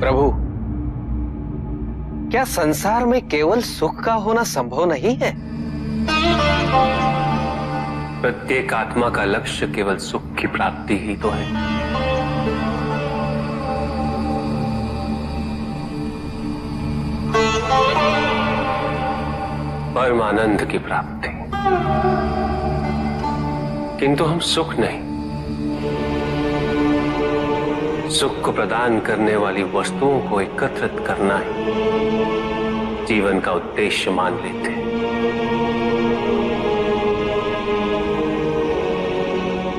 प्रभु, क्या संसार में केवल सुख का होना संभव नहीं है? प्रत्येक आत्मा का लक्ष्य केवल सुख की प्राप्ति ही तो है। परमानंद की प्राप्ति। किंतु हम सुख नहीं, सुख को प्रदान करने वाली वस्तुओं को एकत्रित करना ही जीवन का उद्देश्य मान लेते हैं।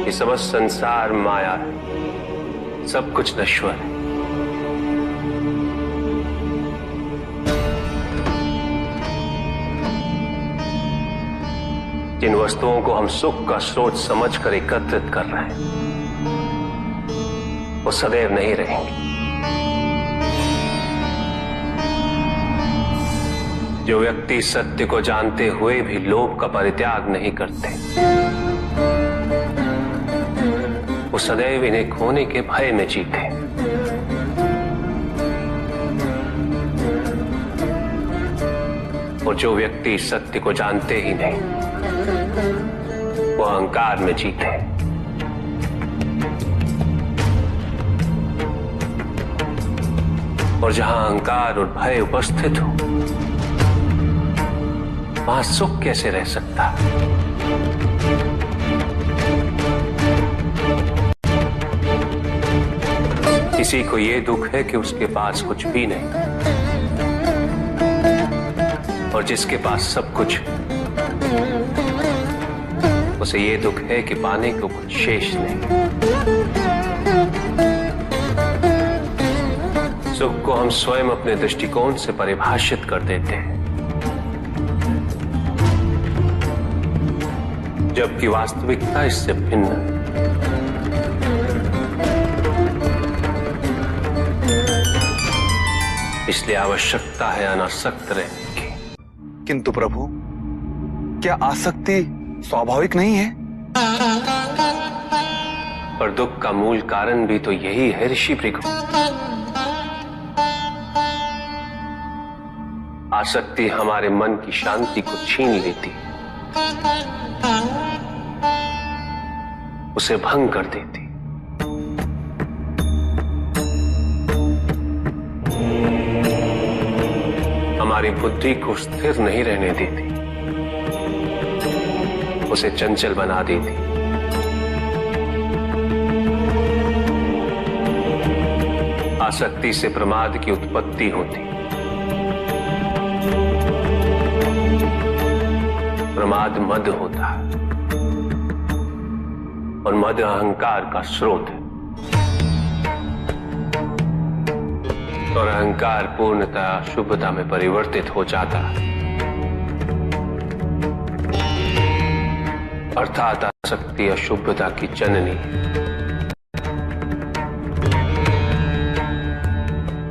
ये समस्त संसार माया है, सब कुछ नश्वर है। जिन वस्तुओं को हम सुख का स्रोत समझकर एकत्रित कर रहे हैं वो सदैव नहीं रहेंगे। जो व्यक्ति सत्य को जानते हुए भी लोभ का परित्याग नहीं करते, वो सदैव इन्हें खोने के भय में जीते। और जो व्यक्ति सत्य को जानते ही नहीं, वो अहंकार में जीते। और जहां अहंकार और भय उपस्थित हो, वहां सुख कैसे रह सकता? किसी को यह दुख है कि उसके पास कुछ भी नहीं, और जिसके पास सब कुछ, उसे ये दुख है कि पाने को कुछ शेष नहीं। सुख को हम स्वयं अपने दृष्टिकोण से परिभाषित कर देते हैं, जबकि वास्तविकता इससे भिन्न है। इसलिए आवश्यकता है अनासक्त रहने की। किंतु प्रभु, क्या आसक्ति स्वाभाविक नहीं है? पर दुख का मूल कारण भी तो यही है ऋषि भृगु। आसक्ति हमारे मन की शांति को छीन लेती, उसे भंग कर देती। हमारी बुद्धि को स्थिर नहीं रहने देती, उसे चंचल बना देती। आसक्ति से प्रमाद की उत्पत्ति होती, प्रमाद मद होता है, और मद अहंकार का स्रोत है। और अहंकार पूर्णतः शुभता में परिवर्तित हो जाता है, अर्थात आसक्ति अशुभता की जननी।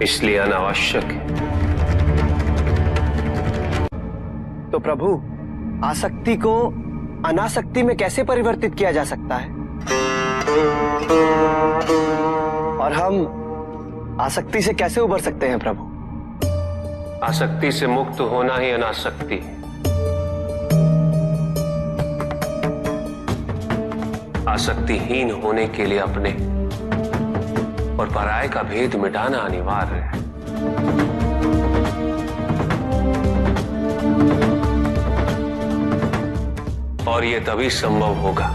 इसलिए अनावश्यक है। तो प्रभु, आसक्ति को अनासक्ति में कैसे परिवर्तित किया जा सकता है? और हम आसक्ति से कैसे उबर सकते हैं प्रभु? आसक्ति से मुक्त होना ही अनासक्ति है। आसक्तिहीन होने के लिए अपने और पराये का भेद मिटाना अनिवार्य है। और यह तभी संभव होगा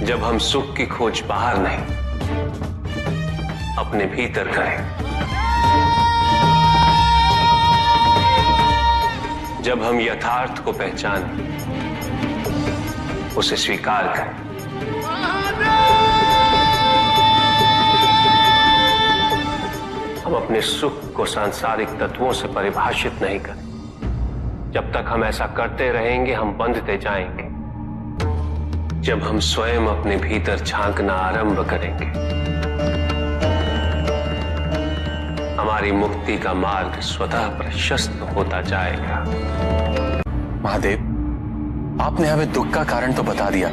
जब हम सुख की खोज बाहर नहीं, अपने भीतर करें। जब हम यथार्थ को पहचानें, उसे स्वीकार करें। हम अपने सुख को सांसारिक तत्वों से परिभाषित नहीं करें। जब तक हम ऐसा करते रहेंगे, हम बंधते जाएंगे। जब हम स्वयं अपने भीतर झांकना आरंभ करेंगे, हमारी मुक्ति का मार्ग स्वतः प्रशस्त होता जाएगा। महादेव, आपने हमें दुख का कारण तो बता दिया,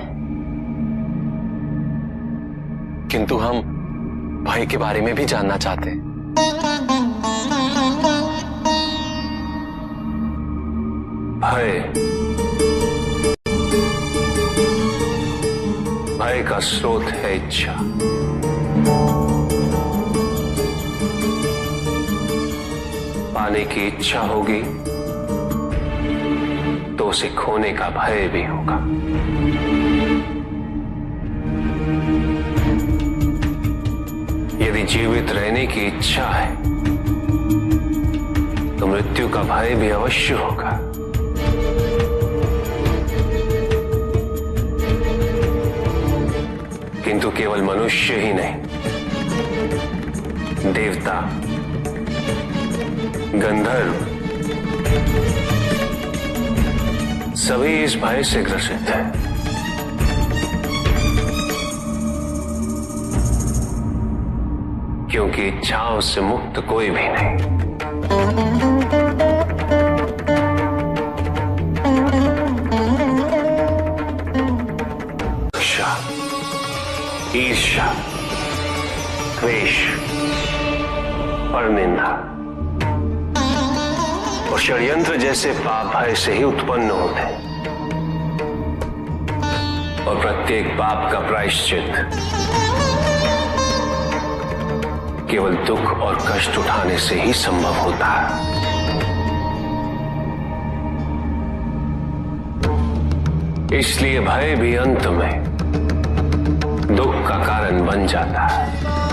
किंतु हम भाई के बारे में भी जानना चाहते हैं। भय का स्रोत है इच्छा। पाने की इच्छा होगी तो उसे खोने का भय भी होगा। यदि जीवित रहने की इच्छा है तो मृत्यु का भय भी अवश्य होगा। किंतु केवल मनुष्य ही नहीं, देवता, गंधर्व सभी इस भय से ग्रसित हैं। क्योंकि इच्छाओं से मुक्त कोई भी नहीं। ईर्ष्या, द्वेष, परनिंदा और षड्यंत्र जैसे पाप भय से ही उत्पन्न होते हैं। और प्रत्येक पाप का प्रायश्चित केवल दुख और कष्ट उठाने से ही संभव होता है। इसलिए भय भी अंत में दुख का कारण बन जाता है।